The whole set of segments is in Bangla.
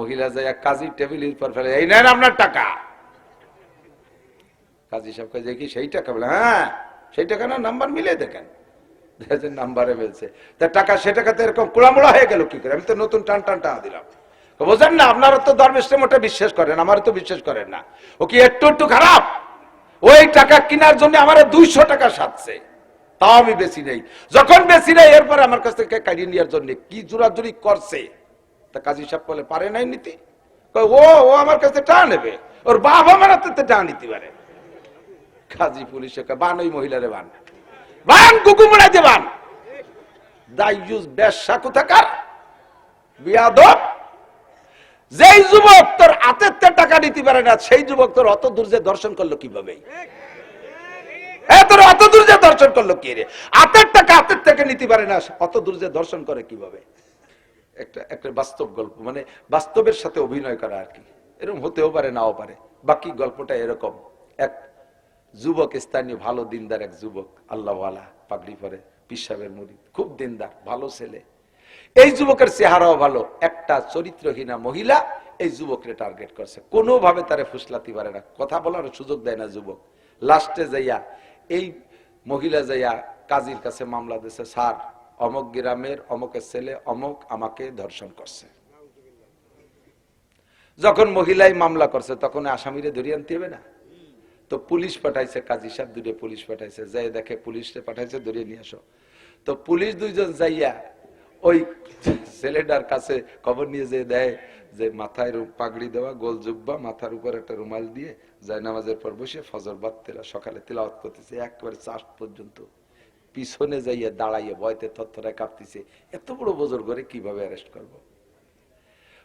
মহিলা যায় কাজী টেবিলের উপর ফেলে, এই নেন আপনার টাকা। কাজী সাহেব কাজে কি সেই টাকা? বলে হ্যাঁ সেই টাকা না, নাম্বার মিলে দেখেন নাম্বারে মিলছে। তার টাকা সে টাকাতে এরকম কুড়ামুড়া হয়ে গেল কি করে? আমি তো নতুন টান টাকা দিলাম। বোঝেন না, আপনারা তো ধর্মের মোটে বিশ্বাস করেন, আমার তো বিশ্বাস করেন না। ও কি একটু একটু খারাপ? ওই টাকা কেনার জন্য আমার 200 টাকা সাজছে, তাও আমি বেশি নেই। যখন বেশি নেই এরপরে আমার কাছ থেকে কাটিয়ে নেওয়ার জন্য কি জোরাজুরি করছে। তা কাজী সাহেব বলে পারে নাই নিতে। ও ও আমার কাছে টাকা নেবে, ওর বাবা আমার হাতে টাকা নিতে পারে। কাজী পুলিশে বান, ওই মহিলারে বান, বান কুকু মোড়াই দে বান। দাইয়ুস বেশ্যা কোথাকার, বিয়াদব। যেই যুবক তোর হাতের টাকা নিতে পারে না, সেই যুবক তোর অত দূর যে দর্শন করলো কিভাবে? তোর অত দূর যে দর্শন করলো কি রে? হাতের টাকা হাতের থেকে নিতে পারে না, অত দূর যে দর্শন করে কিভাবে? একটা বাস্তব গল্প, মানে বাস্তবের সাথে অভিনয় করা আর কি। এরকম হতেও পারে, নাও পারে। বাকি গল্পটা এরকম, এক যুবক, স্থানীয় ভালো দিনদার এক যুবক, আল্লাহওয়ালা, পাগড়ি পরে, পীর সাহেবের মুরিদ, খুব দিনদার ভালো ছেলে। এই যুবকের চেহারাও ভালো। একটা চরিত্রহীনা মহিলা এই যুবককে টার্গেট করছে, কোনোভাবে তারে ফুসলাতে পারে না, কথা বলার সুযোগ দেয় না যুবক। লাস্টে যাইয়া এই মহিলা যাইয়া কাজীর কাছে মামলা দিয়েছে, স্যার অমক গ্রামের অমকের ছেলে অমক আমাকে ধর্ষণ করছে। যখন মহিলাই মামলা করছে তখন আসামিরে ধরিয়ে আনতে হবে না? তো পুলিশ পাঠাইছে, কাজী সাহেব দুটো পুলিশ পাঠাইছে, যাই দেখে পুলিশে পাঠাইছে ধরিয়ে নিয়ে আসো। তো পুলিশ দুইজন যাইয়া ওই ছেলেটার কাছে খবর নিয়ে যে দেয় যে মাথায় পাগড়ি দেওয়া, গোল জুব্বা, মাথার উপর একটা রুমাল দিয়ে যায় নামাজের পর বসে ফজর বাদ সকালে তিলাওয়াত করতেছে একেবারে চাষ পর্যন্ত। পিছনে যাইয়া দাঁড়াইয়া ভয়তে থরথরে কাঁপতেছে, এত বড় বোঝর করে কিভাবে অ্যারেস্ট করব।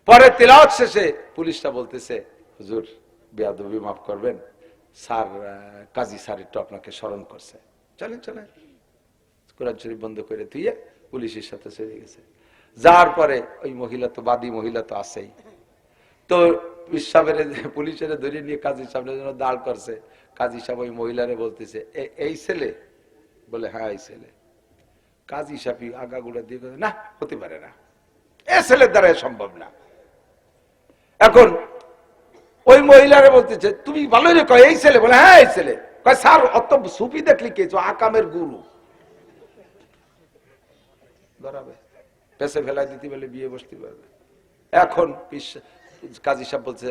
পরে তিলাওয়াত শেষে পুলিশটা বলতেছে, হুজুর বেয়াদবি মাফ করবেন, স্যার কাজী স্যার একটু আপনাকে স্মরণ করছে, চলেন চলেন। কোরআন শরীফ বন্ধ করে তুই পুলিশের সাথে চলে গেছে। যার পরে ওই মহিলা তো বাদী মহিলা তো আছেই, তো পুলিশের ধরে নিয়ে কাজী সাহেবের জন্য দাঁড় করছে। কাজী সাহেব ওই মহিলারে বলতেছে, এই ছেলে? বলে হ্যাঁ এই ছেলে। কাজী সাহেব আগাগুড়া দিয়ে না, হতে পারে না, এ ছেলের দ্বারা সম্ভব না। এখন ওই মহিলারে বলতেছে, তুমি ভালো রে কয় এই ছেলে? বলে হ্যাঁ এই ছেলে। কয় স্যার অত সুফি দেখলি কে? আকামের গুরু ধরাবে, পেছে ফেলাই দিতে বলে বিয়ে বসতে পারবে। এখন কাজী সাহেব বলছে,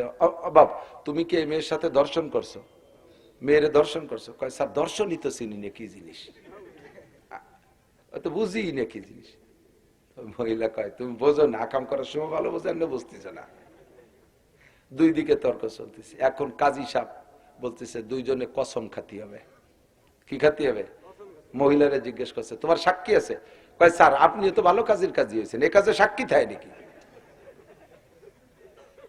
বাব তুমি কি এই মেয়ের সাথে দর্শন করছো? মেয়েরে দর্শন করছো? কয় স্যার দর্শনই তো চিনি না কি জিনিস, তো বুঝি না কি জিনিস। মহিলা কয় তুমি বোঝো না, আকাম করার সময় ভালো বোঝেন না, বুঝতেছে না। দুই দিকে তর্ক চলতেছে। এখন কাজী সাহেব বলতেছে দুইজনে কসম খাতি হবে। কি খাতি হবে? মহিলারা জিজ্ঞেস করছে তোমার সাক্ষী আছে? কয় স্যার আপনিও তো ভালো কাজের কাজী হয়েছেন, এ কাজে সাক্ষী থাকে নাকি?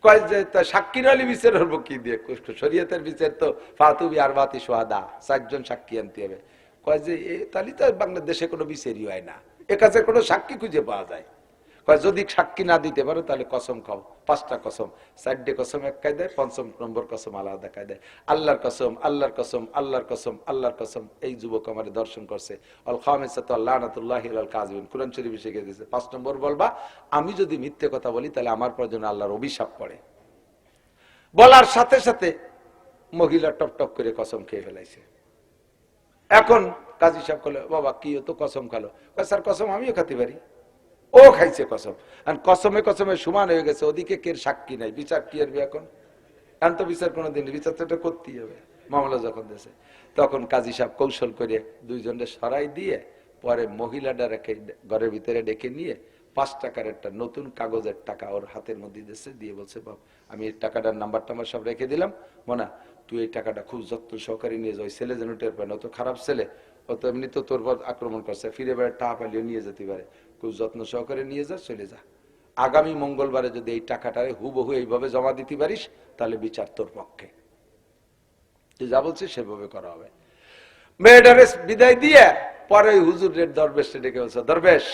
কয় যে সাক্ষী নালি বিচার হবো কি দিয়ে? শরীয়তের বিচার তো ফাতুবি আরবাতি সোহাদা, 4 জন সাক্ষী আনতে হবে। কয় যে তাহলে তো বাংলাদেশে কোনো বিচারই হয় না, এ কাজে কোনো সাক্ষী খুঁজে পাওয়া যায়। কয় যদি সাক্ষী না দিতে পারো তাহলে কসম খাও, 5টা কসম, 4টে কসম এক কায়দায়, 5ম নম্বর কসম আলাদা কায়দায়। আল্লাহর কসম, আল্লাহর কসম, আল্লাহর কসম, আল্লাহর কসম, এই যুবক আমার দর্শন করছে। আল খামিসাতু লানাতুল্লাহি আলাল কাযিবিন, কুরআন শরীফে শিখে দিয়েছে। 5 নম্বর বলবা আমি যদি মিথ্যে কথা বলি তাহলে আমার পর যেন আল্লাহর অভিশাপ পড়ে। বলার সাথে সাথে মহিলা টপ টপ করে কসম খেয়ে ফেলাইছে। এখন কাজী সাহেব বলে বাবা কি তো কসম খালো? স্যার কসম আমিও খেতে পারি। ও খাইছে কসম, আর কসমে কসমে সমান হয়ে গেছে। ওদিকে কে সাক্ষী নাই, বিচার কি আসবে এখন? এখন তো বিচার কোনোদিন, বিচার তো এটা করতেই হবে। মামলা যখন দেশে, তখন কাজী সাহেব কৌশল করে দুইজনের সরাই দিয়ে পরে মহিলাটা রেখে ঘরের ভিতরে ডেকে নিয়ে 5 টাকার একটা নতুন কাগজের টাকা ওর হাতের মধ্যে দিয়েছে, দিয়ে বলছে বাপ আমি এই টাকাটার নাম্বার টাম্বার সব রেখে দিলাম, মনা তুই এই টাকাটা খুব যত্ন সহকারে নিয়ে যাও। ওই ছেলে যেন টের পায় না, তো খারাপ ছেলে, ও তো এমনি তো তোর পর আক্রমণ করছে, ফিরে বেড়ে টাকা পালিয়ে নিয়ে যেতে পারে, খুব যত্ন সহকারে নিয়ে যা, চলে যা। আগামী মঙ্গলবারে যদি এই টাকাটারে হুবহু এইভাবে জমা দিতে পারিস তাহলে বিচার তোর পক্ষে। তুই যা বলছিস সেভাবে করা হবে। মেয়েটারে বিদায় দিয়ে পরে হুজুরের দরবেশে ডেকে বলছে, দরবেশ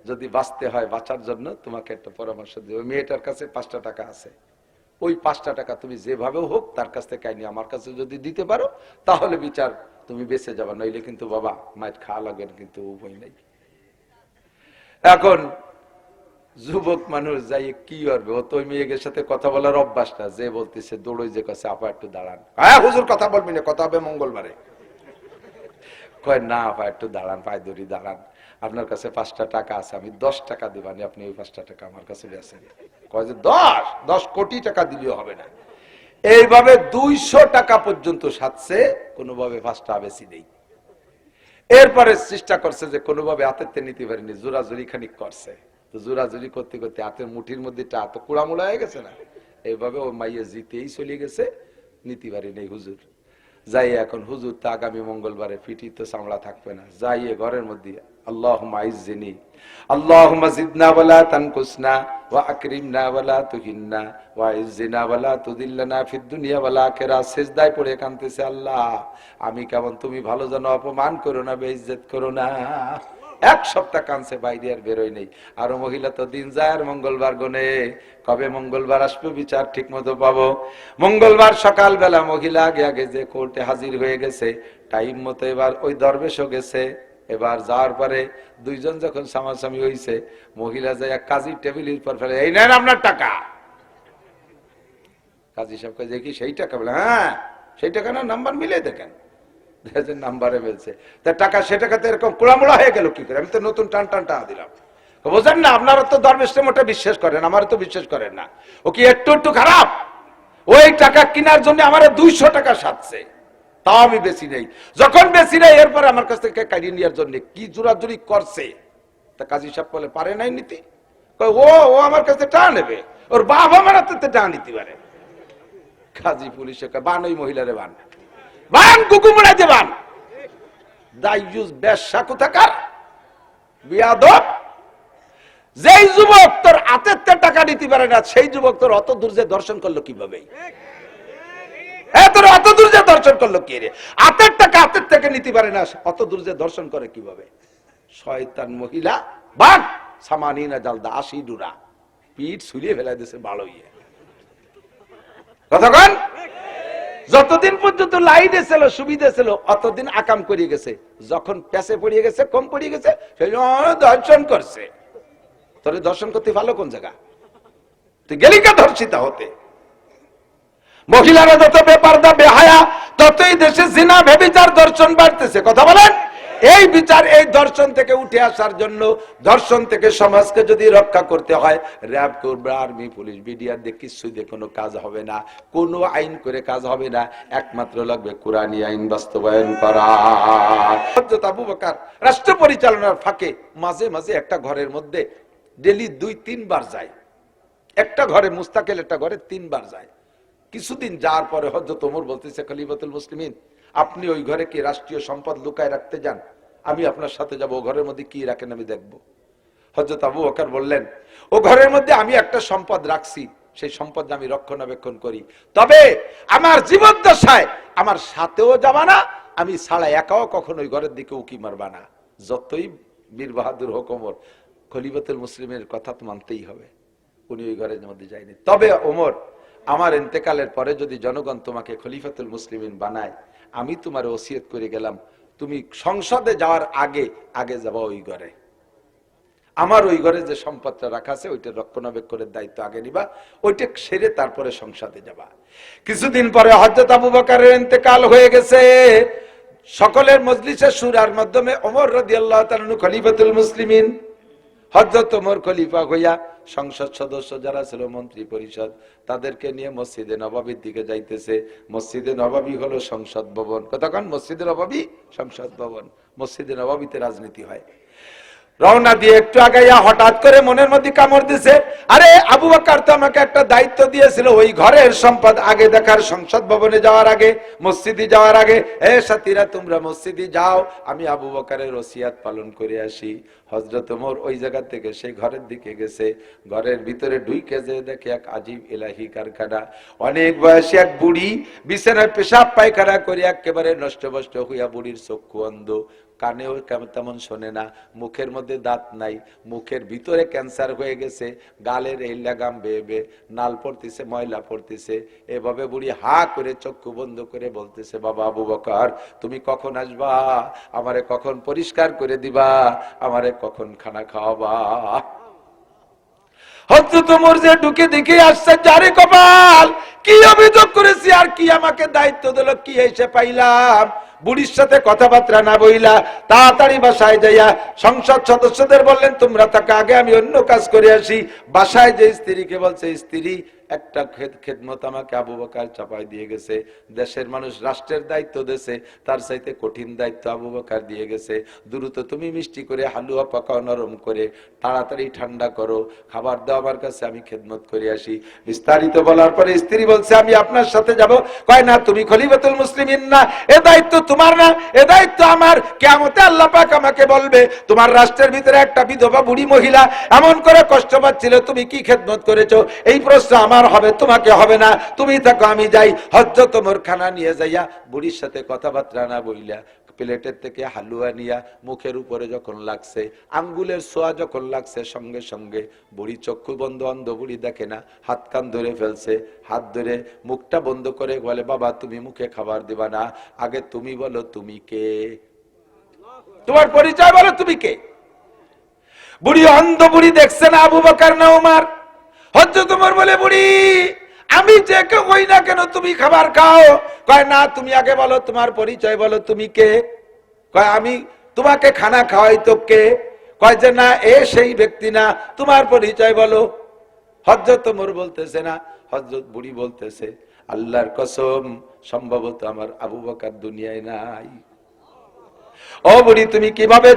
যদি বাঁচতে হয়, বাঁচার জন্য তোমাকে একটা পরামর্শ দিই। ওই মেয়েটার কাছে 5টা টাকা আছে, ওই 5টা টাকা তুমি যেভাবে হোক তার কাছ থেকে আইনি আমার কাছে যদি দিতে পারো তাহলে বিচার তুমি বেঁচে যাবা, নইলে কিন্তু বাবা মায়ের খাওয়া লাগবে, কিন্তু উপায় নেই। এখন যুবক মানুষ যাই কি করবে, ও তো ওই মেয়েদের সাথে কথা বলার অভ্যাস না, যে বলতেছে দৌড়ই যে কাছে আপা একটু দাঁড়ান, হ্যাঁ হুজুর কথা বলবি না, কথা হবে মঙ্গলবারে। কয় না আপা একটু দাঁড়ান, পায়ে ধরি দাঁড়ান, আপনার কাছে 5টা টাকা আছে, আমি 10 টাকা দিবানি, আপনি ওই 5টা টাকা আমার কাছে বেছেন। কয় যে 10 কোটি টাকা দিলেও হবে না। এইভাবে 200 টাকা পর্যন্ত সাথে কোনোভাবে 5টা বেশি নেই। এরপরে চেষ্টা করছে যে কোনোভাবে হাতের নিতে পারেনি, জোরাজুরি খানিক করছে, তো জোরাজুরি করতে করতে হাতের মুঠির মধ্যে তো কুড়ামুড়া হয়ে গেছে না, এইভাবে ও মাইয়া জিতেই চলে গেছে, নিতে পারিনি হুজুর। যাই এখন হুজুর তো আগামী মঙ্গলবারে ফিটি তো চামড়া থাকবে না, যাইয়ে ঘরের মধ্যে আল্লাহুম্মা আইজ্জিনি আল্লাহুম্মা জিদনা ওয়ালা তানকুসনা ওয়া আকরিমনা ওয়ালা তুহিন্না ওয়া আইজ্জিনা ওয়ালা তুদিল্লানা ফিদ দুনিয়া ওয়াল আখিরাহ। সিজদায় পড়ে কাঁদতেছে, আল্লাহ আমি কেমন, তুমি ভালো যেন অপমান করো না, বেইজ্জত করো না। 1 সপ্তাহ কাঁদছে, বাইরে আর বেরোয় নেই। আর মহিলা তো দিন যায় আর মঙ্গলবার গনে, কবে মঙ্গলবার আসবে বিচার ঠিক মতো পাবো। মঙ্গলবার সকাল বেলা মহিলা আগে আগে যে কোর্টে হাজির হয়ে গেছে টাইম মতো, এবার ওই দরবেশও গেছে। এবার যাওয়ার পরে দুইজন যখন সামাসামি হয়েছে, মহিলা যায় কাজী টেবিলের পর ফেলে, এই নেন আপনার টাকা। কাজী সাহেব কাজে কি সেই টাকা? বলে হ্যাঁ সেই টাকা না, নাম্বার মিলে দেখেন, নাম্বারে বলছে তার টাকা, সে টাকাতে এরকম কুড়ামুড়া হয়ে গেল কি করে? আমি তো নতুন টান টান টাকা দিলাম। বোঝেন না, আপনারা তো দরবেশে মোটা বিশ্বাস করেন, আমার তো বিশ্বাস করেন না। ও কি একটু একটু খারাপ? ওই টাকা কেনার জন্য আমার 200 টাকা সাজছে, তাও আমি বেশি নেই। যখন বেশি নেই এরপরে আমার কাছ থেকে কাটিয়ে নেওয়ার জন্য কি জোরাজুরি করছে। তা কাজী সাহেব বলে পারে নাই নিতে, ও ও আমার কাছে টাকা নেবে, ওর বাবা মারা তো টাকা নিতে পারে। কাজী পুলিশে বান, ওই মহিলারে বান, বান কুকুমুড়াইতে বান, দাইয়ুস বেশ্যা কোথাকার, বিয়াদব। যেই যুবক তোর হাতের টাকা নিতে পারে না, সেই যুবক তোর অত দূর যে দর্শন করলো কিভাবে? তোর অত দূর যে দর্শন করলো কি রে? হাতের টাকা হাতের থেকে নিতে পারে না, অত দূর যে দর্শন করে কিভাবে? শয়তান মহিলা বান, সামানিনা জালদা, 80 ডুরা, পিঠ ছুলিয়ে ফেলাই দিয়েছে বালো ইয়ে। কতক্ষণ? যতদিন পর্যন্ত লাইনে ছিল, সুবিধা ছিল, অতদিন আকাম করিয়ে গেছে। যখন প্যাসে পড়িয়ে গেছে, কম পড়িয়ে গেছে, সেই দর্শন করছে। তোর দর্শন করতে ভালো কোন জায়গা? তুই গেলি কা ধর্ষিতা হতে? মহিলারা যত বেপরদা বেহায়া, ততই দেশে জিনা ব্যভিচার দর্শন বাড়তেছে। কথা বলেন। এই বিচার, এই দর্শন থেকে উঠে আসার জন্য, দর্শন থেকে সমাজকে যদি রক্ষা করতে হয়, র্যাব করবে, আর্মি, পুলিশ, বিডিআর দিয়ে কিছুই দিয়ে কোনো কাজ হবে না, কোনো আইন করে কাজ হবে না। একমাত্র লাগবে কোরআনী আইন বাস্তবায়ন করা। হযরত আবু বকর রাষ্ট্র পরিচালনার ফাঁকে মাঝে মাঝে একটা ঘরের মধ্যে ডেলি 2-3 বার যায়। একটা ঘরে, মুস্তাকিল একটা ঘরে 3 বার যায়। কিছুদিন যাওয়ার পরে হযরত ওমর বলতেছে, খলিফাতুল মুসলিমিন, আপনি ওই ঘরে কি রাষ্ট্রীয় সম্পদ লুকায় রাখতে যান? আমি আপনার সাথে যাব, ও ঘরের মধ্যে কি রাখেন আমি দেখব। হযরত আবু বকর বললেন, ও ঘরের মধ্যে আমি একটা সম্পদ রাখছি, সেই সম্পদ আমি রক্ষণাবেক্ষণ করি, তবে আমার জীবদ্দশায় আমার সাথেও যাবা না, আমি ছাড়া একাও কখনো ওই ঘরের দিকে উকি মারবা না। যতই বীর বাহাদুর হোক ওমর, খলিফাতুল মুসলিমের কথা তো মানতেই হবে। উনি ওই ঘরের মধ্যে যায়নি। তবে ওমর, আমার ইন্তেকালের পরে যদি জনগণ তোমাকে খলিফাতুল মুসলিমিন বানায়, আমি তোমার ওসিয়ত করে গেলাম, তুমি সংসদে যাওয়ার আগে আগে যাবা ওই ঘরে, আমার ওই ঘরে যে সম্পদটা রাখা আছে ওইটা রক্ষণাবেক্ষণের দায়িত্ব আগে নিবা, ওইটা সেরে তারপরে সংসদে যাবা। কিছুদিন পরে হযরত আবু বকরের ইন্তেকাল হয়ে গেছে। সকলের মজলিসে শুরার মাধ্যমে ওমর রাদিয়াল্লাহু তাআলা আনহু খলিফাতুল মুসলিমিন। হযরত ওমর খলিফা হইয়া সংসদ সদস্য যারা ছিল, মন্ত্রী পরিষদ, তাদেরকে নিয়ে মসজিদে নববীর দিকে যাইতেছে। মসজিদে নববী হলো সংসদ ভবন। কতক্ষণ? মসজিদে নববী সংসদ ভবন। মসজিদে নববীতে রাজনীতি হয়। রওনা দিয়ে একটু আগাইয়া হঠাৎ করে মনের মধ্যে কামড় দিছে, আরে আবু বকর তো আমাকে একটা দায়িত্ব দিয়েছিল, ওই ঘরের সম্পদ আগে দেখার, সংসদ ভবনে যাওয়ার আগে, মসজিদে যাওয়ার আগে। এ সাথীরা, তোমরা মসজিদে যাও, আমি আবু বকরের ওসিয়াত পালন করে আসি। হযরত ওমর ওই জায়গা থেকে সেই ঘরের দিকে গেছে। ঘরের ভিতরে ঢুকে যে দেখে এক আজীব ইলাহি কারখানা। অনেক বয়সী এক বুড়ি বিছানায় পেশাব পায়খানা করে একেবারে নষ্টভষ্ট হইয়া, বুড়ির চক্ষু অন্ধ, কানেও তেমন শোনে না, মুখের মধ্যে দাঁত নাই, মুখের ভিতরে ক্যান্সার হয়ে গেছে, গালের এই লাগাম বেয়ে বেয়ে নাল পড়তেছে, ময়লা পড়তেছে। এভাবে বুড়ি হা করে চক্ষু বন্ধ করে বলতেছে, বাবা আবু বকর, তুমি কখন আসবা? আমারে কখন পরিষ্কার করে দিবা? আমারে কখন খানা খাওয়াবা? হযরত ওমর যে ঢুকে দেখে আসছে, যারে কপাল, কি অভিযোগ করেছি আর কি আমাকে দায়িত্ব দিল, কি এসে পাইলাম। বুড়ির সাথে কথাবার্তা না বইলা তাড়াতাড়ি বাসায় যাইয়া সংসদ সদস্যদের বললেন, তোমরা তাকে আগে, আমি অন্য কাজ করে আসি। বাসায় যে স্ত্রীকে বলছে, স্ত্রী একটা খেদমত আমাকে আবু বকর চাপাই দিয়ে গেছে। দেশের মানুষ রাষ্ট্রের দায়িত্ব দিয়েছে, তার চাইতে কঠিন দায়িত্ব আবু বকর দিয়ে গেছে। দ্রুত তুমি মিষ্টি করে হালুয়া পাকাও, নরম করে তাড়াতাড়ি ঠান্ডা করো, খাবার দাও আমার কাছে, আমি খেদমত করে আসি। বিস্তারিত বলার পরে স্ত্রী বলছে, আমি আপনার সাথে যাব। কয় না, তুমি খলিফাতুল মুসলিমিন না, এ দায়িত্ব তোমার না, এ দায়িত্ব আমার। কিয়ামতে আল্লাহ পাক আমাকে বলবে, তোমার রাষ্ট্রের ভিতরে একটা বিধবা বুড়ি মহিলা এমন করে কষ্ট পাচ্ছিল, তুমি কি খেদমত করেছো? এই প্রশ্ন আমার হবে, তোমাকে হবে না, তুমি থাকো, আমি যাই। হযরত ওমর খানা নিয়ে যাইয়া বুড়ির সাথে কথাবার্তা না বইলা প্লেটের থেকে হালুয়া নিয়া মুখের উপরে যখন লাগছে, আঙ্গুলের ছোঁয়া যখন লাগছে, সঙ্গে সঙ্গে বুড়ি চক্ষু বন্ধ, অন্ধ বুড়ি দেখে না, হাত কান ধরে ফেলছে। হাত ধরে মুখটা বন্ধ করে বলে, বাবা তুমি মুখে খাবার দিবা না, আগে তুমি বলো তুমি কে, তোমার পরিচয় বলো, তুমি কে। বুড়ি অন্ধ, বুড়ি দেখছে না আবু বকর না ওমর। হযরত ওমর বলে, বুড়ি আমি যে কেউ হই না কেন, তুমি খাবার খাও। কয় না, তুমি আগে বলো, তোমার পরিচয় বলো, তুমি কে। কয় আমি তোমাকে খানা খাওয়াই তো কে। কয় যে না, এ সেই ব্যক্তি না, তোমার পরিচয় বলো। হযরত ওমর বলতেছে না, হযরত বুড়ি বলতেছে, আল্লাহর কসম, সম্ভবত আমার আবু বকর দুনিয়ায় নাই। ও বুড়ি, তুমি কিভাবে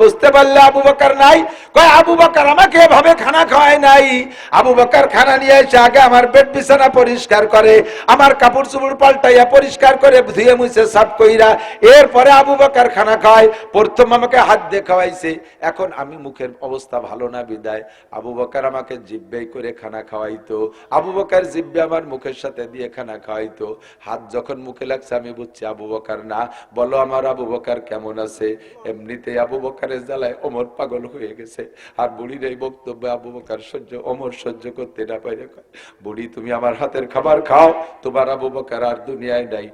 বুঝতে পারলে আবু বকর নাই? কয় আবু বকর আমাকে এভাবে খানা খাওয়ায় নাই। আবু বকর খানা নিয়ে এসে আগে আমার বেড বিছানা পরিষ্কার করে, আমার কাপড় চোপড় পাল্টাইয়া পরিষ্কার করে ধুয়ে মুছে সাফ কইরা এরপরে আবু বকর খানা খায়। প্রথম আমাকে হাত দিয়ে খাওয়াইছে, এখন আমি মুখের অবস্থা ভালো না বিদায় আবু বকর আমাকে জিব্বে করে খানা খাওয়াইতো। আবু বকর জিব্বে আমার মুখের সাথে দিয়ে খানা খাওয়াইতো। হাত যখন মুখে লাগছে আমি বুঝছি আবু বকর না। বলো আমার আবু বকর কেমন আছে? এমনিতে আবু বকরের জ্বালায় ওমর পাগল হয়ে গেছে। আর বুড়ির এই বক্তব্য আবু বকর ওমর সহ্য করতে না পারে। বুড়ি তুমি আমার হাতের খাবার খাও, তোমার আবু বকর আর দুনিয়ায় নাই,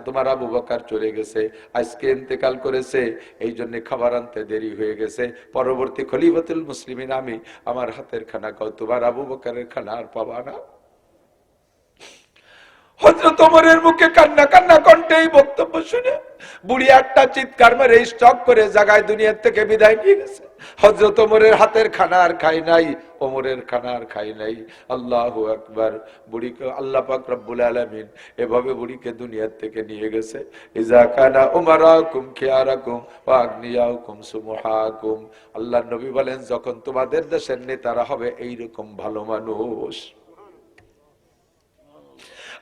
তোমার আবু বকর চলে গেছে, আজকে ইন্তেকাল করেছে, এই জন্য খাবার আনতে দেরি হয়ে গেছে। পরবর্তী খলিফাতুল মুসলিমিন আমি, আমার হাতের খানা খাও, তোমার আবু বকরের খানা আর পাবা না। হযরত ওমরের মুখে কান্না কান্না কণ্ঠে এই বক্তব্য শুনে বুড়ি একটা চিৎকার মেরে স্টক করে জায়গায় দুনিয়া থেকে বিদায় নিয়ে গেছে। হযরত ওমরের হাতের খানা আর খাই নাই, ওমরের খানা আর খাই নাই। আল্লাহু আকবার। বুড়িকে আল্লাহ পাক রব্বুল আলামিন এভাবে বুড়িকে দুনিয়া থেকে নিয়ে গেছে। ইজা কানা উমারাকুম খিয়ারাকুম ওয়া আগনিয়াকুম সুমহাকুম। আল্লাহর নবী বলেন, যখন তোমাদের দেশের নেতারা হবে এইরকম ভালো মানুষ,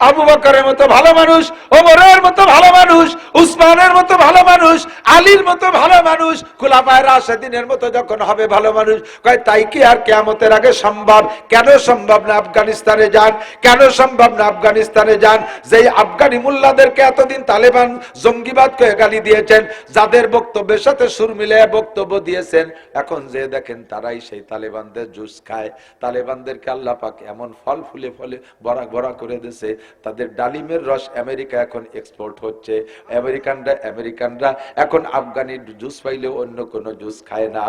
আবু বকরের মতো ভালো মানুষ, ওমরের মতো ভালো মানুষ, উসমানের মতো ভালো মানুষ, আলীর মতো ভালো মানুষ, খুলাফায়ে রাশিদিনের মতো যখন হবে ভালো মানুষ, কয় তাই কি আর কিয়ামতের আগে সম্ভব? কেন সম্ভব না? আফগানিস্তানে যান, কেন সম্ভব না? আফগানিস্তানে যান। যেই আফগানি মুল্লাদেরকে এতদিন তালেবান জঙ্গিবাদ করে গালি দিয়েছেন, যাদের বক্তব্যের সাথে সুর মিলিয়ে বক্তব্য দিয়েছেন, এখন যে দেখেন তারাই সেই তালেবানদের জুস খায়। তালেবানদেরকে আল্লাহ পাক এমন ফল ফুলে ফলে ভরা ভরা করে দিয়েছে, তাদের ডালিমের রস আমেরিকা এখন এক্সপোর্ট হচ্ছে। আমেরিকানরা এখন আফগানি জুস পাইলে অন্য কোন জুস খায় না।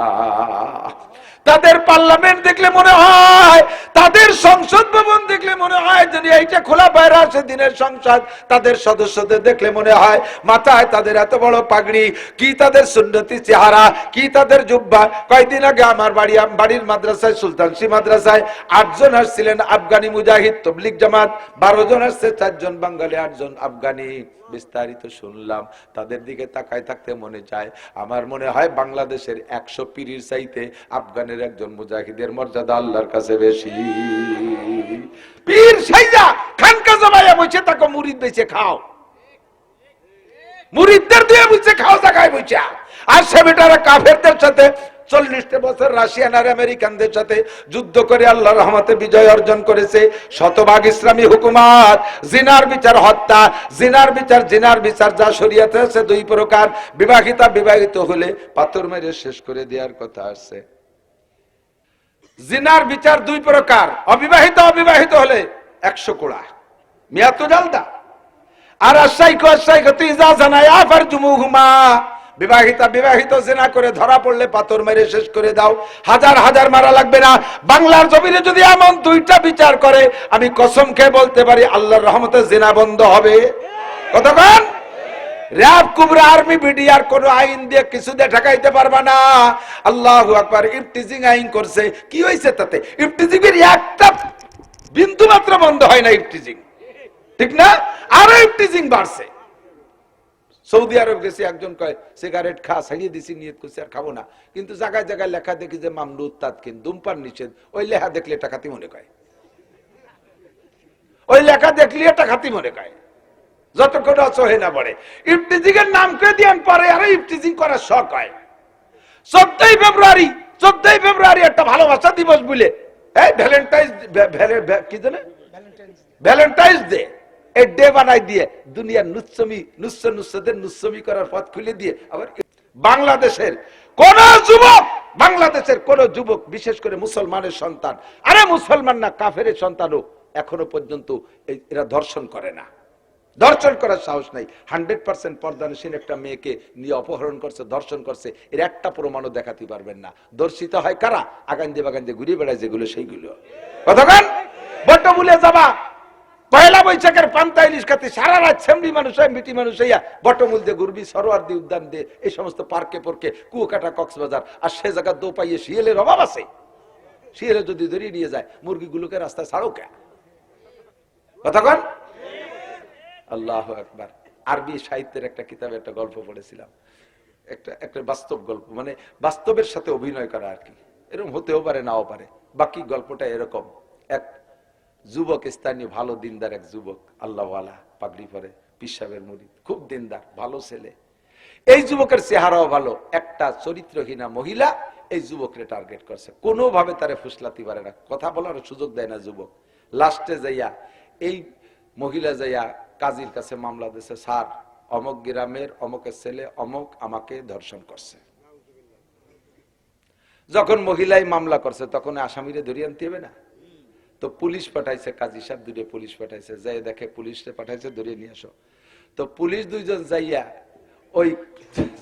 তাদের পার্লামেন্ট দেখলে মনে হয়, তাদের সংসদ ভবন দেখলে মনে হয় যেন এইটা খোলাফায়ে রাশিদিনের সংসদ। তাদের সদস্যদের দেখলে মনে হয় মাথায় তাদের এত বড় পাগড়ি, কি তাদের সুন্নতি চেহারা, কি তাদের জুব্বা। কয়েকদিন আগে আমার বাড়ির মাদ্রাসায়, সুলতানসি মাদ্রাসায় 8 জন আসছিলেন আফগানি মুজাহিদ তবলিগ জামাত, 12 জন আসছে, 4 জন বাঙালি, 8 জন আফগানি। বিস্তারিত শুনলাম, তাদের দিকে তাকায় থাকতে মনে চায়। আমার মনে হয় বাংলাদেশের 100 পীরের চাইতে আফগানের একজন মুজাহিদের মর্যাদা আল্লাহর কাছে বেশি। পীর সাইজা খানকা জমাইয়া বসে তাকে মুরিদ বেচে খাও, মুরিদদের দিয়ে বসে খাও জায়গায় বসে। আর সে বেটারা কাফেরদের সাথে 40 বছর রাশিয়ান আর আমেরিকানদের সাথে যুদ্ধ করে আল্লাহর রহমতে বিজয় অর্জন করেছে। শতভাগ ইসলামী হুকুমত, জিনার বিচার হত্যা, জিনার বিচার যা শরীয়তে আছে 2 প্রকার। বিবাহিতা বিবাহিত হলে পাথর মেরে শেষ করে দেওয়ার কথা আছে। জিনার বিচার 2 প্রকার, অবিবাহিত হলে 100 কোড়া মিয়া তো জালদা। আর আশাইকো ইজা জানায়া ফারজুমুহুমা, বিবাহিত জিনা করে ধরা পড়লে পাথর মেরে শেষ করে দাও, হাজার হাজার মারা লাগবে না। বাংলার জমিনে যদি এমন দুইটা বিচার করে, আমি কসম খেয়ে বলতে পারি আল্লাহর রহমতে জিনা বন্ধ হবে। কতক্ষণ র‍্যাব, কুবরা, আর্মি, বিডিআর কোন আইন দিয়ে কিছু দিয়ে ঠেকাইতে পারবা না। আল্লাহু আকবার। ইফটিজিং আইন করছে, কি হয়েছে তাতে? ইফটিজিং এর একটা বিন্দু মাত্র বন্ধ হয় না ইফটিজিং, ঠিক না? আরো ইফটিজিং বাড়ছে। সৌদি আরব গেছে, একজন কয় সিগারেট খা, ছাড়িয়ে দিছি, নিয়ত করছে আর খাবো না, কিন্তু জায়গায় জায়গায় লেখা দেখি যে মামলু তাৎকিন, ধূমপান নিষেধ। ওই লেখা দেখলে এটা খাতি মনে কয়, ওই লেখা দেখলে এটা খাতি মনে কয়, যতক্ষণ অসহে না পড়ে। ইফটিজিং এর নাম করে দিয়ে পরে আরো ইফটিজিং করার শখ হয়। 14ই ফেব্রুয়ারি একটা ভালোবাসা দিবস বলে ভ্যালেন্টাইন্স ডে, এই ডে বানাই দিয়ে দুনিয়ার নুচ্ছমি করার পথ খুলে দিয়ে আবার বাংলাদেশের কোন যুবক বিশেষ করে মুসলমানের সন্তান, আরে মুসলমান না কাফের সন্তানও এখনো পর্যন্ত এরা ধর্ষণ করে না, ধর্ষণ করার সাহস নাই। 100% পর্দানশীল একটা মেয়েকে নিয়ে অপহরণ করছে, ধর্ষণ করছে, এর একটা প্রমাণও দেখাতে পারবেন না। দর্শিত হয় কারা? আগান্দে বাগান্দে ঘুরে বেড়ায় যেগুলো, সেইগুলো। কতক্ষণ বটমূলে যাবা, পয়লা বৈশাখের পান্তা ইলিশ খাতে সারা রাত সেমরি মানুষ হয়, মিটি মানুষ হইয়া বটমূল দিয়ে ঘুরবি, সরোয়ার্দী উদ্যান দিয়ে, এই সমস্ত পার্কে পর্কে, কুয়াকাটা, কক্সবাজার, আর সে জায়গা দো পাইয়ে শিয়ালের অভাব আছে। শিয়ালে যদি ধরিয়ে নিয়ে যায়, মুরগিগুলোকে রাস্তায় ছাড়ো কে? কতক্ষণ আল্লাহু আকবার। আরবি সাহিত্যের একটা কিতাবে একটা গল্প পড়েছিলাম, একটা বাস্তব গল্প, মানে বাস্তবের সাথে অভিনয় করা আর কি। এরকম হতেও পারে, নাও পারে। বাকি গল্পটা এরকম, এক যুবক, স্থানীয় ভালো দিনদার এক যুবক, আল্লাহওয়ালা, পাগড়ি পরে, পীর সাহেবের মুরিদ, খুব দিনদার, ভালো ছেলে। এই যুবকের চেহারাও ভালো। একটা চরিত্রহীনা মহিলা এই যুবককে টার্গেট করছে, কোনোভাবে তারে ফুসলাতে পারে না, কথা বলার সুযোগ দেয় না যুবক। লাস্টে যাইয়া এই মহিলা যাইয়া কাজীর কাছে মামলা দিয়েছে, স্যার অমক গ্রামের অমকের ছেলে অমক আমাকে ধর্ষণ করছে। যখন মহিলাই মামলা করছে, তখন আসামিরে ধরিয়ে আনতে হবে না? তো পুলিশ পাঠাইছে, কাজী সাহেব দুটো পুলিশ পাঠাইছে, যাই দেখে পুলিশে পাঠাইছে, ধরিয়ে নিয়ে আসো। তো পুলিশ দুইজন যাইয়া ওই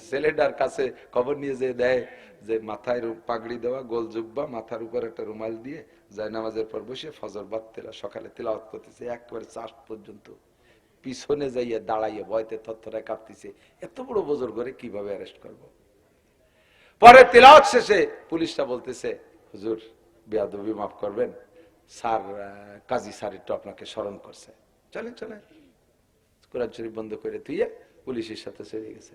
ছেলেটার কাছে খবর নিয়ে যে দেয় যে মাথায় পাগড়ি দেওয়া, গোল জুব্বা, মাথার উপর একটা রুমাল দিয়ে যায় নামাজের পর বসে ফজর বাদ সকালে তিলাওয়াত করতেছে একবারে চাষ পর্যন্ত। পিছনে যাইয়া দাঁড়াইয়া ভয়তে থরথরায় কাঁপতেছে, এত বড় বোজর করে কিভাবে অ্যারেস্ট করব। পরে তিলাওয়াত শেষে পুলিশটা বলতেছে, হুজুর বেয়াদবি মাফ করবেন, স্যার কাজী স্যার একটু আপনাকে স্মরণ করছে, চলেন চলেন। কোরআন শরীফ বন্ধ করে তুইয়ে পুলিশের সাথে চলে গেছে।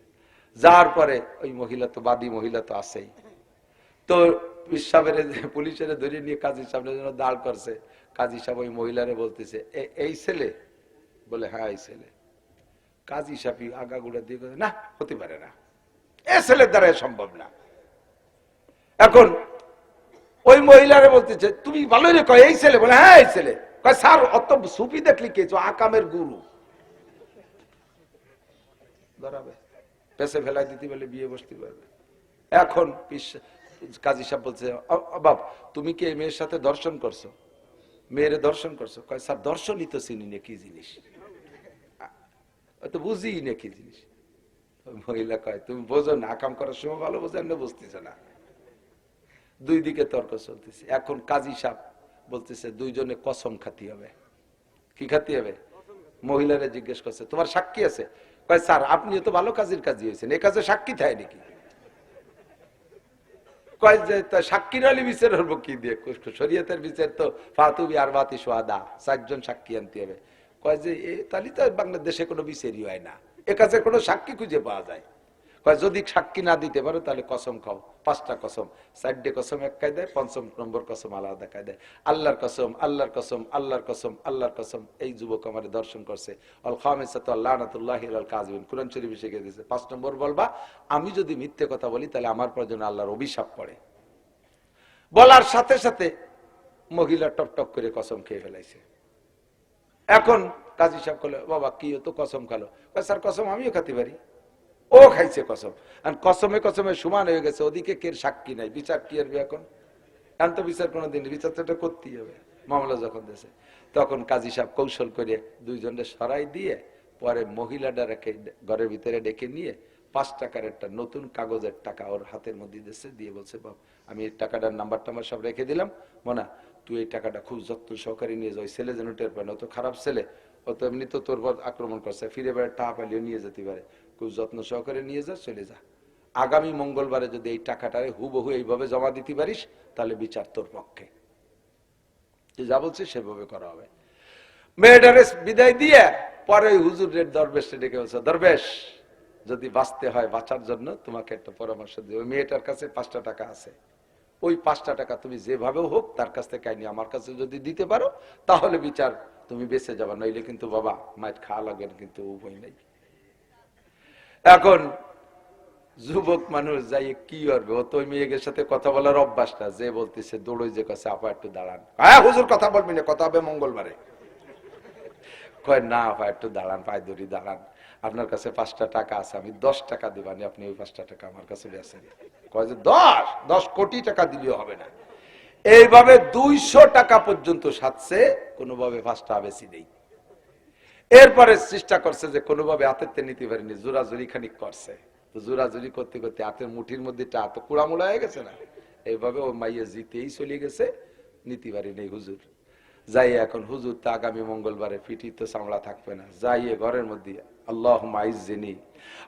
যাওয়ার পরে ওই মহিলা তো, বাদী মহিলা তো আছেই, তো পুলিশের ধরে নিয়ে কাজী সাহেবের জন্য দাঁড় করছে। কাজী সাহেব ওই মহিলারে বলতেছে, এই ছেলে? বলে হ্যাঁ এই ছেলে। কাজী সাহেব আগাগুড়া দিয়ে না, হতে পারে না, এ ছেলের দ্বারা সম্ভব না। এখন ওই মহিলারে বলতেছে, তুমি ভালো রে কয় এই ছেলে? বলে হ্যাঁ এই ছেলে। কয় স্যার অত সুফি দেখলি কে? আকামের গুরু। ধরাবে, পেছে ফেলাই দিতে বলে বিয়ে বসতে পারবে। এখন কাজী সাহেব বলছে, বাব তুমি কি এই মেয়ের সাথে দর্শন করছো? মেয়েরে দর্শন করছো? কয় স্যার দর্শনই তো চিনি না কি জিনিস, তো বুঝি না কি জিনিস। মহিলা কয় তুমি বোঝো না, আকাম করার সময় ভালো বোঝে না, বুঝতেছে না। দুই দিকে তর্ক চলতেছে। এখন কাজী সাহেব বলতেছে দুইজনে কসম খাতি হবে। কি খাতি হবে? মহিলারা জিজ্ঞেস করছে তোমার সাক্ষী আছে? কয় স্যার আপনিও তো ভালো কাজের কাজী হয়েছেন, এ কাজে সাক্ষী থাকে নাকি? কয় যে সাক্ষীর আলী বিচার হবো কি দিয়ে? শরীয়তের বিচার তো ফাতুবি আরবাতি সোহাদা, 4 জন সাক্ষী আনতে হবে। কয় যে তাহলে তো বাংলাদেশে কোনো বিচারই হয় না, এ কাজে কোনো সাক্ষী খুঁজে পাওয়া যায়। কয় যদি সাক্ষী না দিতে পারো তাহলে কসম খাও, 5টা কসম, 4টে কসম এক কায়দায়, 5ম নম্বর কসম আলাদা কায়দায়। আল্লাহর কসম, আল্লাহর কসম, আল্লাহর কসম, আল্লাহর কসম, এই যুবক আমারে দর্শন করছে। আল খামিসাতু লানাতুল্লাহি আলাল কাযিবিন, কুরআন শরীফে শিখিয়ে দিয়েছে। 5 নম্বর বলবা আমি যদি মিথ্যে কথা বলি তাহলে আমার পর যেন আল্লাহর অভিশাপ পড়ে। বলার সাথে সাথে মহিলা টপ টপ করে কসম খেয়ে ফেলাইছে। এখন কাজী সাহেব বলে বাবা কি তো কসম খালো? স্যার কসম আমিও খেতে পারি। ও খাইছে কসম, কসমে কসমে সমান হয়ে গেছে। ওদিকে কে সাক্ষী নাই, বিচার কি করবে এখন? এখন তো বিচার কোনোদিন, বিচার তো এটা করতেই হবে। মামলা যখন দেশে, তখন কাজী সাহেব কৌশল করে দুইজনের সরাই দিয়ে পরে মহিলাটা রেখে ঘরের ভিতরে ডেকে নিয়ে 5 টাকার একটা নতুন কাগজের টাকা ওর হাতের মধ্যে দিয়েছে, দিয়ে বলছে বাপ আমি এই টাকাটার নাম্বার টাম্বার সব রেখে দিলাম, মোনা তুই এই টাকাটা খুব যত্ন সহকারে নিয়ে যাও, ওই ছেলে যেন টের পায় না, ও তো খারাপ ছেলে, ও তো এমনি তো তোর পর আক্রমণ করছে, ফিরে বেড়ে টাকা পাইলেও নিয়ে যেতে পারে, খুব যত্ন সহকারে নিয়ে যা, চলে যা। আগামী মঙ্গলবারে যদি এই টাকাটারে হুবহু এইভাবে জমা দিতে পারিস তাহলে বিচার তোর পক্ষে, তুই যা বলছিস সেভাবে করা হবে। মেয়েটারে বিদায় দিয়ে পরে ওই হুজুরের দরবেশে ডেকে বলছে, দরবেশ যদি বাঁচতে হয়, বাঁচার জন্য তোমাকে একটা পরামর্শ দিই, ওই মেয়েটার কাছে 5টা টাকা আছে, ওই 5টা টাকা তুমি যেভাবে হোক তার কাছ থেকে আইনি আমার কাছে যদি দিতে পারো তাহলে বিচার তুমি বেঁচে যাবা, নইলে কিন্তু বাবা মায়ের খাওয়া লাগবে, কিন্তু উপায় নেই। এখন যুবক মানুষ যাই কি করবে, ও তো ওই মেয়েদের সাথে কথা বলার অভ্যাসটা, যে বলতেছে দৌড়ই যে কাছে, আপা একটু দাঁড়ান, হ্যাঁ হুজুর কথা বলবি না, কথা হবে মঙ্গলবারে, কয় না আপা একটু দাঁড়ান, পায়ে ধরি দাঁড়ান, আপনার কাছে 5টা টাকা আছে, আমি 10 টাকা দিবানি, আপনি ওই 5টা টাকা আমার কাছে বেছেন। কয় যে 10 কোটি টাকা দিলেও হবে না। এইভাবে 200 টাকা পর্যন্ত সাথে কোনোভাবে 5টা বেশি নেই। এরপরে চেষ্টা করছে যে কোনোভাবে হাতের নিতে পারিনি, জোরাজুরি খানিক করছে, তো জোরাজুরি করতে করতে হাতের মুঠির মধ্যে তো কুড়ামুড়া হয়ে গেছে না, এইভাবে ও মাইয়া জিতেই চলে গেছে, নিতে পারিনি হুজুর। যাই এখন হুজুর তো আগামী মঙ্গলবারে পিঠি তো চামড়া থাকবে না, যাইয়ে ঘরের মধ্যে আল্লাহুম্মা আইজ্জিনি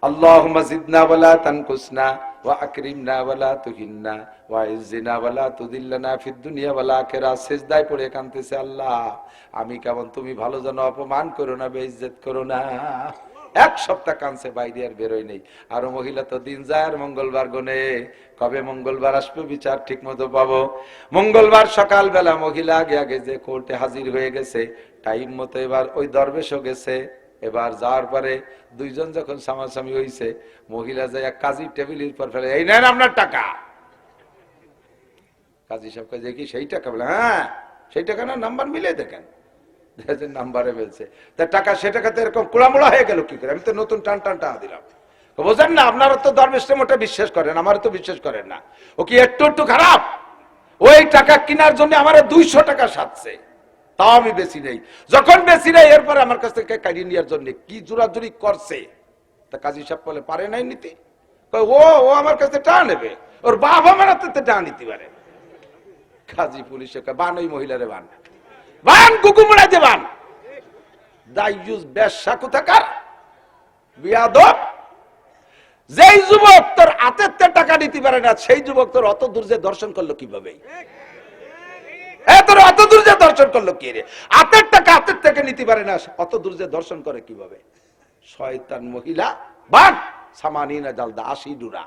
আল্লাহুম্মা জিদনা ওয়ালা তানকুসনা ওয়া আকরিমনা ওয়ালা তুহিন্না ওয়া আইজ্জিনা ওয়ালা তুদিল্লানা ফিদ দুনিয়া ওয়াল আখিরা, সিজদায় পড়ে কাঁদতেছে, আল্লাহ আমি কেমন, তুমি ভালো যেন অপমান করো না, বেইজ্জত করো না। 1 সপ্তাহ কাঁদছে, বাইরে আর বেরোয় নেই। আর মহিলা তো দিন যায় আর মঙ্গলবার গনে, কবে মঙ্গলবার আসবে বিচার ঠিক মতো পাবো। মঙ্গলবার সকালবেলা মহিলা আগে আগে যে কোর্টে হাজির হয়ে গেছে টাইম মতো, এবার ওই দরবেশও গেছে। এবার যাওয়ার পরে দুইজন যখন সামাসামি হয়েছে, মহিলা যায় কাজী টেবিলের পর ফেলে, এই নেন আপনার টাকা। কাজী সাহেব কাজে কি সেই টাকা? বলে হ্যাঁ সেই টাকা না, নাম্বার মিলে দেখেন, নাম্বারে বলছে টাকা, সে টাকাতে এরকম কুড়ামুড়া হয়ে গেল কি করে, আমি তো নতুন টান টান টাকা দিলাম। বোঝেন না, আপনারা তো ধর্মের মোটা বিশ্বাস করেন, আমার তো বিশ্বাস করেন না। ও কি একটু একটু খারাপ? ওই টাকা কেনার জন্য আমার 200 টাকা সাথছে, তাও আমি বেশি নেই। যখন বেশি নেই এরপরে আমার কাছ থেকে কাটিয়ে নেওয়ার জন্য কি জোরাজুরি করছে, তা কাজী সাহেব বলে পারে নাই নিতে, ও ও আমার কাছে টাকা নেবে, ওর বাপ আমার হাতে টাকা নিতে পারে। কাজী পুলিশে বান, ওই মহিলারে বান, বান কুকুমড়াইতে বান, দাইয়ুস বেশ্যা কোথাকার বিয়াদব। যেই যুবক তোর হাতের টাকা নিতে পারে না, সেই যুবক তোর অত দূর যে দর্শন করলো কিভাবে? তোর অত দূর যে দর্শন করলো কি রে? হাতের টাকা হাতের থেকে নিতে পারে না, অত দূর যে দর্শন করে কিভাবে? শয়তান মহিলা বান সামানিনা জালদা, 80 ডুরা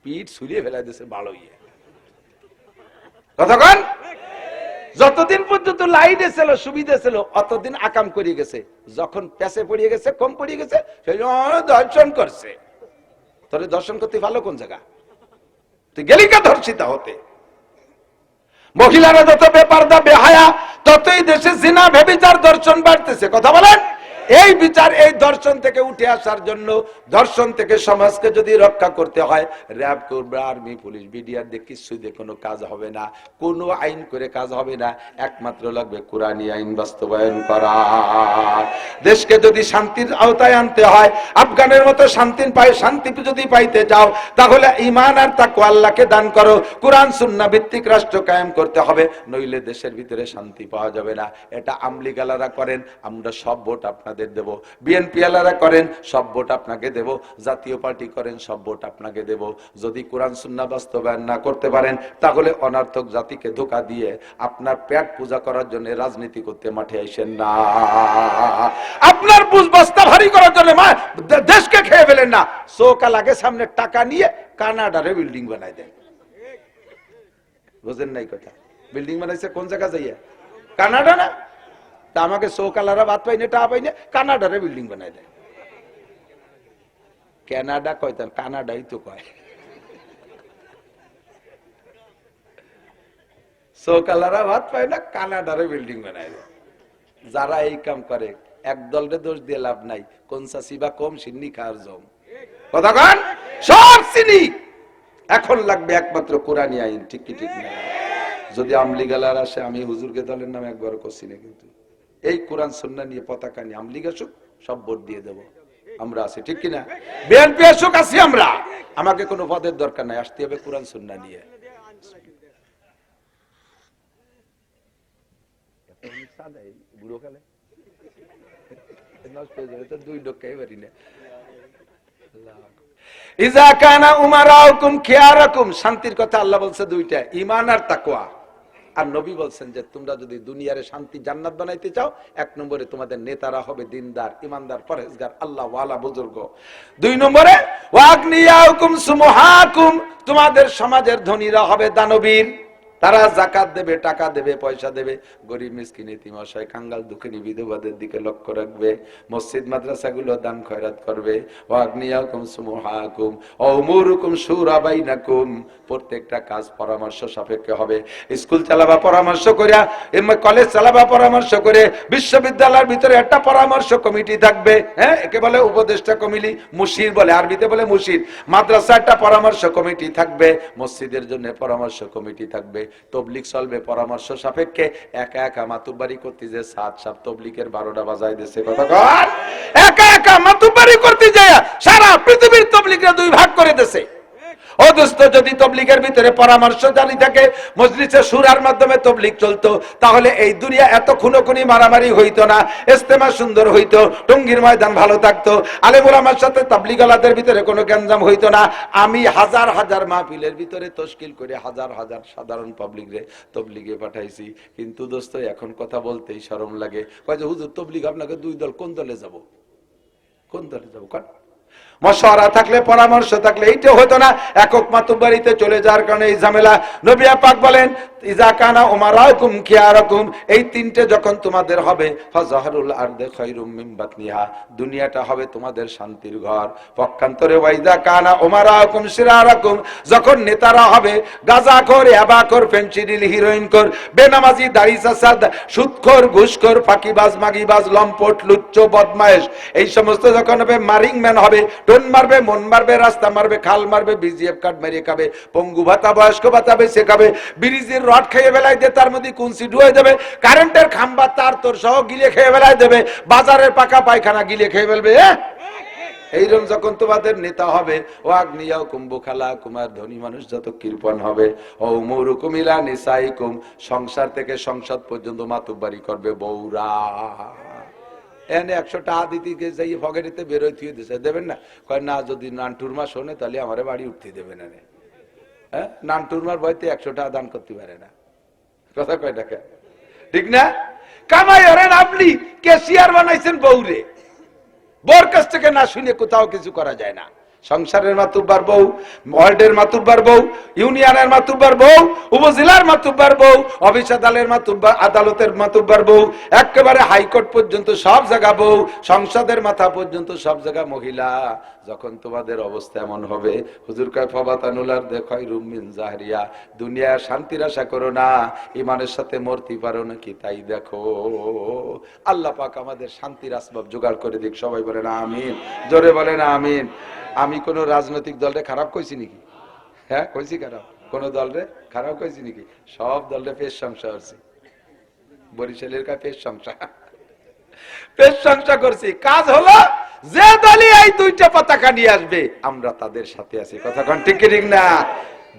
পিঠ ছুলিয়ে ফেলাই দিয়েছে ভালো ইয়ে। কতক্ষণ? যতদিন পর্যন্ত লাইনে ছিল, সুবিধা ছিল, অতদিন আকাম করিয়ে গেছে। যখন পেছে পড়িয়ে গেছে, কম পড়িয়ে গেছে, সেই দর্শন করছে। তোরে দর্শন করতে ভালো কোন জায়গা? তুই গেলি কা ধর্ষিতা হতে? মহিলারা যত বেপরদা বেহায়া, ততই দেশে জিনা ব্যভিচার দর্শন বাড়তেছে। কথা বলেন? এই বিচার, এই দর্শন থেকে উঠে আসার জন্য, দর্শন থেকে সমাজকে যদি রক্ষা করতে হয়, র্যাব করবে, আর্মি, পুলিশ, বিডিআর দিয়ে কিছু দিয়ে কোনো কাজ হবে না, কোনো আইন করে কাজ হবে না। একমাত্র লাগবে কোরআনী আইন বাস্তবায়ন করা। দেশকে যদি শান্তির আওতায় আনতে হয়, আফগানের মতো শান্তি যদি পাইতে চাও, তাহলে ঈমান আর তাকওয়া আল্লাহকে দান করো, কোরআন সুন্নাহ ভিত্তিক রাষ্ট্র কায়েম করতে হবে, নইলে দেশের ভিতরে শান্তি পাওয়া যাবে না। এটা আমলি গালারা করেন, আমরা সব ভোট আপনাদের দেব। বিএনপি আলারা করেন, সব ভোট আপনাকে দেব। জাতীয় পার্টি করেন, সব ভোট আপনাকে দেব। যদি কোরআন সুন্নাহ বাস্তবায়ন না করতে পারেন, তাহলে অনার্থক জাতিকে ধোঁকা দিয়ে আপনার পেট পূজা করার জন্য রাজনীতি করতে মাঠে আইসেন না। আপনার বুঝ বস্তা ভারী করার জন্য দেশকে খেয়ে ফেলেন না। চোখা লাগে সামনে টাকা নিয়ে কানাডারে বিল্ডিং বানাই দেন। বুঝেন নাই কথা? বিল্ডিং বানাইছে কোন জায়গা যাইয়া? কানাডা না? তা আমাকে চৌকালারা বাদ পাইনি, টা পাইনি, কানাডারে বিল্ডিং বানাই দেয়। কানাডা কয়, তার কানাডাই তো কয়। চৌকালারা ভাত পায় না, কানাডারে বিল্ডিং বানাই দেয়। যারা এই কাম করে, এক দলরে দোষ দিয়ে লাভ নাই, কোন চাষিবা কম সিন্নি খাওয়ার জম। কথা কন? সব চিনি। এখন লাগবে একমাত্র কোরআনী আইন। ঠিক কি ঠিক না? যদি আমলি গালার আসে, আমি হুজুরকে দলের নাম একবার করছি না, কিন্তু এই কোরআন সুন্নাহ নিয়ে পতাকা নিয়ে আমলি আসুক, সব ভোট দিয়ে দেবো। আমরা আছি, ঠিক কিনা? বিএনপি আসুক, আছি আমরা, আমাকে কোনো পদের দরকার নাই, আসতে হবে কোরআন সুন্নাহ নিয়ে। শান্তির কথা আল্লাহ বলছে দুইটা, ঈমান আর তাকওয়া। আর নবী বলছেন যে তোমরা যদি দুনিয়ারে শান্তি জান্নাত বানাইতে চাও, এক নম্বরে তোমাদের নেতারা হবে দিনদার, ইমানদার, পরহেজগার, আল্লাহ ওয়ালা বুজুর্গ। দুই নম্বরে ওয়াগনিয়াকুম সুমহাকুম, তোমাদের সমাজের ধনীরা হবে দানবীর, তারা যাকাত দেবে, টাকা দেবে, পয়সা দেবে, গরিব মিসকিন এতিম অসহায় কাঙ্গাল দুঃখিনী বিধবাদের দিকে লক্ষ্য রাখবে, মসজিদ মাদ্রাসাগুলো দান খয়রাত করবে। ওয়াগনিয়াকুম সুমহাকুম ওয়াউমুরুকুম শুরা বাইনাকুম, প্রত্যেকটা কাজ পরামর্শ সাপেক্ষে হবে। স্কুল চালাবা পরামর্শ করে, কলেজ চালাবা পরামর্শ করে, বিশ্ববিদ্যালয়ের ভিতরে একটা পরামর্শ কমিটি থাকবে, হ্যাঁ, একে বলে উপদেষ্টা কমিটি, মুশির বলে, আরবিতে বলে মুশির। মাদ্রাসা একটা পরামর্শ কমিটি থাকবে, মসজিদের জন্য পরামর্শ কমিটি থাকবে, তবলিগ চলবে পরামর্শ সাপেক্ষে। একা একা মাতুব্বারি করতে যে সাত সাপ তবলিগের 12টা বাজায় দিয়েছে, কথা কর, একা একা মাতুব্বারি করতে যায় সারা পৃথিবীর তবলিগরা দুই ভাগ করে দিয়েছে। ও দোস্ত, যদি তবলিগের ভিতরে পরামর্শ জারি থাকে, মজলিসে সুরার মাধ্যমে তবলিগ চলতো, তাহলে এই দুনিয়া এত খুনোখুনি মারামারি হইতো না, ইজতেমা সুন্দর হইতো, টঙ্গীর ময়দান ভালো থাকতো, আলেম ওলামার সাথে তাবলিগালাদের ভিতরে কোনো গ্যাঞ্জাম হইতো না। আমি হাজার হাজার মাহফিলের ভিতরে তশকিল করে হাজার হাজার সাধারণ পাবলিকরে তবলিগে পাঠাইছি, কিন্তু দোস্ত এখন কথা বলতেই শরম লাগে। কয় যে হুজুর তবলিগ আপনাকে দুই দল, কোন দলে যাব, কোন দলে যাব? কোন মশওয়ারা থাকলে, পরামর্শ থাকলে এইটা হতো না, একক মাতুব্বারিতে চলে যাওয়ার কারণে এই ঝামেলা। নবী পাক বলেন ইজা কানা উমারাকুম খিয়ারাকুম, এই তিনটে যখন তোমাদের হবে, ফাজহারুল আরদি খায়রুম মিন বাতনিহা, দুনিয়াটা হবে তোমাদের শান্তির ঘর। পক্ষান্তরে ওয়াইজা কানা উমারাকুম শিরারাকুম, যখন নেতারা হবে গাঁজাখোর, ইয়াবাখোর, ফেনসিডিল, হিরোইনখোর, বেনামাজি, দাড়ি চাচা, সুদখোর, ঘুষখোর, ফাঁকিবাজ, মাগিবাজ, লম্পট, লুচ্চ, বদমায়েশ, এই সমস্ত যখন হবে, মারিং ম্যান হবে, টোন মারবে, মন মারবে, রাস্তা মারবে, খাল মারবে, বিজিএফ কার্ড মেরে খাবে, পঙ্গু ভাতা, বয়স্ক ভাতা বেঁচে খাবে, ব্রিজের রড খেয়ে বেলায় দিয়ে তার মধ্যে কুনসি ঢুয়ে দেবে, কারেন্টের খাম্বা তার তোর সহ গিলে খেয়ে বেলায় দেবে, বাজারের পাকা পায়খানা গিলে খেয়ে ফেলবে। এইরকম যখন তোমাদের নেতা হবে, ও আগ্নিয়াও কুম্ভখালা, কুমার ধনী মানুষ যত কৃপণ হবে, ও উমুরুকুম ইলা নিসাইকুম, সংসার থেকে সংসদ পর্যন্ত মাতুব্বারি করবে বউরা। এনে 100 টাকা দিতে যাই পকেটেতে বেরোয় থুয়ে দিছে, দেবেন না? কয় না, যদি নানটুরমা শোনে তাহলে আমার বাড়ি উঠতে দেবে না। হ্যাঁ, নানটুরমার ভয়তে 100 টাকা দান করতে পারে না, কথা কয় টাকা, ঠিক না? কামাই হরেন আপনি, ক্যাশিয়ার বানাইছেন বউরে, বউর কাছ থেকে না শুনে কোথাও কিছু করা যায় না। সংসারের মাতুব্বার বউ, ওয়ার্ডের মাতুব্বার বউ, ইউনিয়নের মাতুব্বার বউ, উপজেলার মাতুব্বার বউ, অফিস আদালতের মাতুব্বার বউ, একেবারে হাইকোর্ট পর্যন্ত সব জায়গা বউ, সংসদের মাথা পর্যন্ত সব জায়গা মহিলা। যখন তোমাদের অবস্থা এমন হবে, হুজুর কয় ফাবাতানুলার দেখাই রুমিন জাহরিয়া, দুনিয়া শান্তির আশা করো না, ইমানের সাথে মরতে পারো নাকি তাই দেখো। আল্লাহ পাক আমাদের শান্তির আসবাব জোগাড় করে দিক, সবাই বলেন আমিন, জোরে বলেন আমিন। আমি কোন রাজনৈতিক দলরে খারাপ কইছি নাকি? হ্যাঁ, কইছি খারাপ? কোন দলরে খারাপ কইছি নাকি? সব দলরে পেশ সংসার করছি, বরিশালের কা পেশ সংসার, পেশ সংসার করছি। কাজ হলো যে দলই এই দুইটা পতাকা নিয়ে আসবে আমরা তাদের সাথে আছি, কথা কোন ঠিক ঠিক না?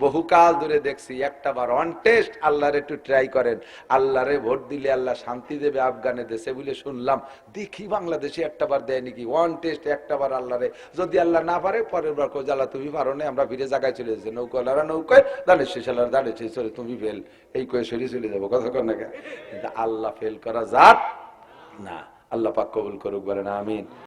বহুকাল ধরে দেখছি, একটা বার অন টেস্ট আল্লাহর একটু ট্রাই করেন, আল্লাহরে ভোট দিলে আল্লাহ শান্তি দেবে আফগানে দেশে বলে শুনলাম, দেখি বাংলাদেশে একটা বার দেয় নাকি ওয়ান টেস্ট, একটা বার আল্লাহরে, যদি আল্লাহ না পারে পরের বার কো জ্বালা তুমি পারো না, আমরা ফিরে জায়গায় চলে যাচ্ছি, নৌকালারা নৌকায় দাঁড়িয়ে শেষ, আল্লাহ দাঁড়িয়ে চলে, তুমি ফেল, এই কয়ে সরিয়ে চলে যাবো, কথা কর না। কিন্তু আল্লাহ ফেল করা যাত না, আল্লাহ পাক কবুল করুক, বলেন আমিন।